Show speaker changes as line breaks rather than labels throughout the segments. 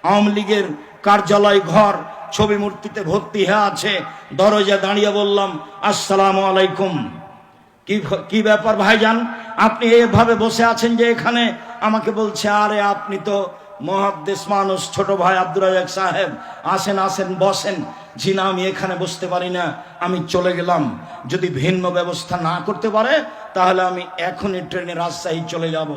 আওয়ামী লীগের কার্যালয় ঘর ছবি মূর্তিতে ভর্তি হয়ে আছে। দরজা দাঁড়িয়ে বললাম, আসসালামু আলাইকুম। কি ব্যাপার ভাইজান, আপনি এভাবে বসে আছেন যে এখানে? আমাকে বলছে, আরে আপনি তো মুহাদ্দিস মানুষ, ছোট ভাই আব্দুর রাজ্জাক সাহেব, আসেন আসেন বসেন। জি না, আমি এখানে বসতে পারি না, আমি চলে গেলাম। যদি ভিন্ন ব্যবস্থা না করতে পারে তাহলে আমি এখনই ট্রেনে রাজশাহী চলে যাব।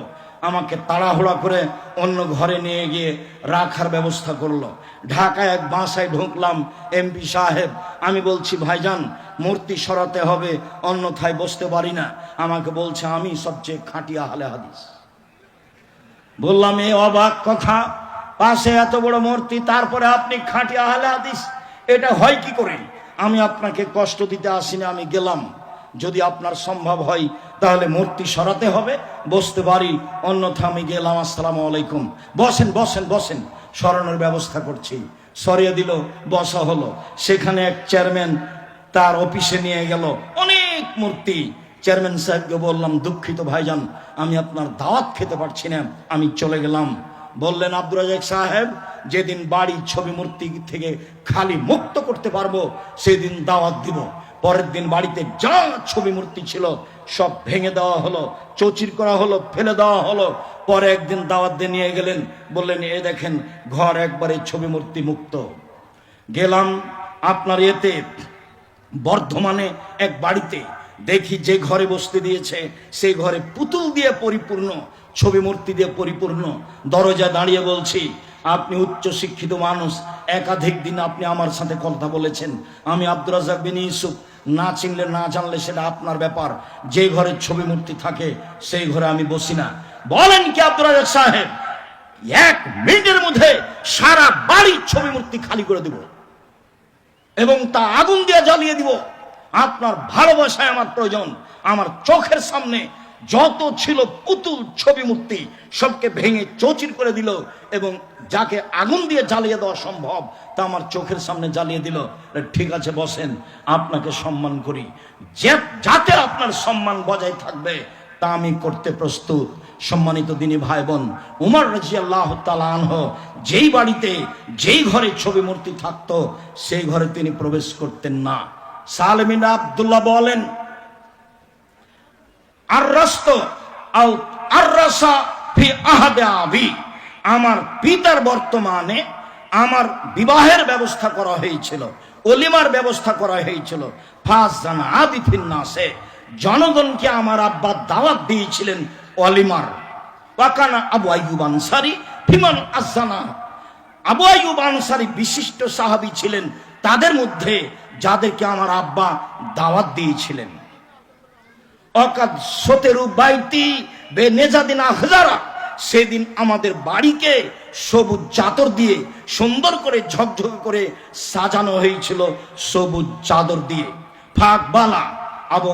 আমাকে তাড়াহুড়া করে অন্য ঘরে নিয়ে গিয়ে রাখার ব্যবস্থা করলো। ঢাকায় এক বাসায় ঢুকলাম, এমপি সাহেব। আমি বলছি, ভাইজান মূর্তি সরাতে হবে, অন্যথায় বসতে পারি না। আমাকে বলছে, আমি সবচেয়ে খাঁটি আহলে হাদিস। বললাম, এ অবাক কথা, পাশে এত বড় মূর্তি, তারপরে আপনি খাঁটি আহলে হাদিস, এটা হয় কি করে? আমি আপনাকে কষ্ট দিতে আসিনি, আমি গেলাম। যদি আপনার সম্ভব হয় তাহলে মূর্তি সরাতে হবে, বসতে পারি, অন্যথা আমি গেলাম। আসসালামু আলাইকুম। বসেন বসেন বসেন, সরানোর ব্যবস্থা করছি। সরিয়ে দিল, বসা হলো। সেখানে এক চেয়ারম্যান তার অফিসে নিয়ে গেল অনেক মূর্তি। চেয়ারম্যান সাহেবকে বললাম, দুঃখিত ভাইজান, আমি আপনার দাওয়াত খেতে পারছি না, আমি চলে গেলাম। বললেন, আব্দুর রাজ্জাক সাহেব, যেদিন বাড়ি ছবি মূর্তি থেকে খালি মুক্ত করতে পারবো সেদিন দাওয়াত দিব। পরের দিন বাড়িতে যা ছবি মূর্তি ছিল সব ভেঙে দেওয়া হলো, চৌচির করা হলো, ফেলে দেওয়া হলো। পরে একদিন দাওয়াত দিয়ে নিয়ে গেলেন, বললেন, এ দেখেন ঘর একবারে ছবি মূর্তি মুক্ত। গেলাম আপনার এতে বর্ধমানে এক বাড়িতে, দেখি যে ঘরে বসতে দিয়েছে সেই ঘরে পুতুল দিয়ে পরিপূর্ণ, ছবি মূর্তি দিয়ে পরিপূর্ণ। দরজা দাঁড়িয়ে বলছি, আপনি উচ্চ শিক্ষিত মানুষ, একাধিক দিন আপনি আমার সাথে কথা বলেছেন। আমি আব্দুর রাজ্জাক বিন ইউসুফ, না চিনলে না জানলে সেটা আপনার ব্যাপার। যে ঘরে ছবি মূর্তি থাকে সেই ঘরে আমি বসি না। বলেন কি আব্দুর রাজ্জাক সাহেব, 1 মিনিটের মধ্যে সারা বাড়ির ছবি মূর্তি খালি করে দিব এবং তা আগুন দিয়ে জ্বালিয়ে দিব। আপনার ভালোবাসায় আমার প্রয়োজন। আমার চোখের সামনে যত ছিল পুতুল ছবি মূর্তি সবকে ভেঙে চৌচির করে দিল এবং যাকে আগুন দিয়ে জ্বালিয়ে দেওয়া সম্ভব তা আমার চোখের সামনে জ্বালিয়ে দিল। ঠিক আছে বসেন, আপনাকে সম্মান করি, যাতে আপনার সম্মান বজায় থাকবে তা আমি করতে প্রস্তুত। সম্মানিত দিনী ভাই বোন, উমর রাদিয়াল্লাহু তাআলা আনহু যেই বাড়িতে যেই ঘরে ছবি মূর্তি থাকতো সেই ঘরে তিনি প্রবেশ করতেন না। সালেম বিন আব্দুল্লাহ বলেন, আমার পিতার বর্তমানে আমার বিবাহের ব্যবস্থা করা হয়েছিল, অলিমার ব্যবস্থা করা হয়েছিল। জনগণকে আমার আব্বা দাওয়াত দিয়েছিলেন অলিমার। ওয়াকানা আবু আইয়ুব আনসারী ফিমান আযানা, আবু আইয়ুব আনসারী বিশিষ্ট সাহাবী ছিলেন তাদের মধ্যে যাদেরকে আমার আব্বা দাওয়াত দিয়েছিলেন। সেদিন আমাদের বাড়িকে সবুজ চাদর দিয়ে সুন্দর করে ঝকঝকে করে সাজানো হয়েছিল, সবুজ চাদর দিয়ে। ফাঁকবালা আবু